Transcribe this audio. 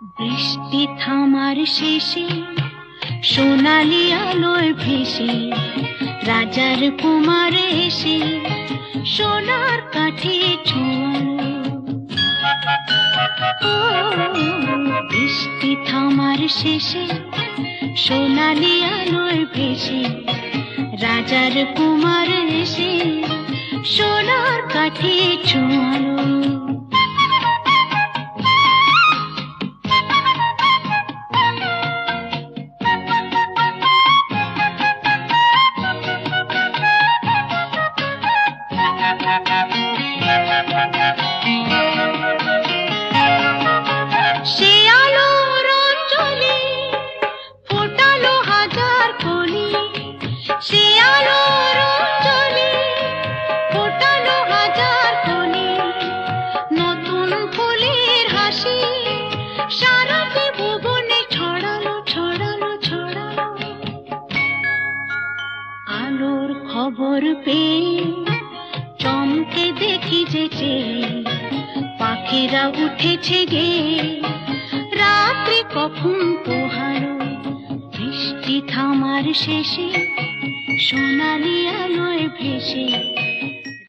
বৃষ্টি থামার শেষে সোনালি আলোয় ভেসে রাজার কুমার এসে সোনার কাঠে ছোঁয়ালো। বৃষ্টি থামার শেষে সোনালি আলোয় ভেসে রাজার কুমার এসে সোনার কাঠে ছোঁয়ালো। সে আলোর অঞ্জলি ফোটালো হাজার কলি, সে আলোর অঞ্জলি ফোটালো হাজার কলি। নতুন ফুলের হাসি সারাটি ভুবনে ছড়ালো ছড়ালো ছড়ালো। আলোর খবর পেয়ে চমকে দেখি যেচে পাখিরা উঠেছে গে রাত্রি কখন পোহালো। বৃষ্টি থামার শেষে সোনালি আলোয় ভেসে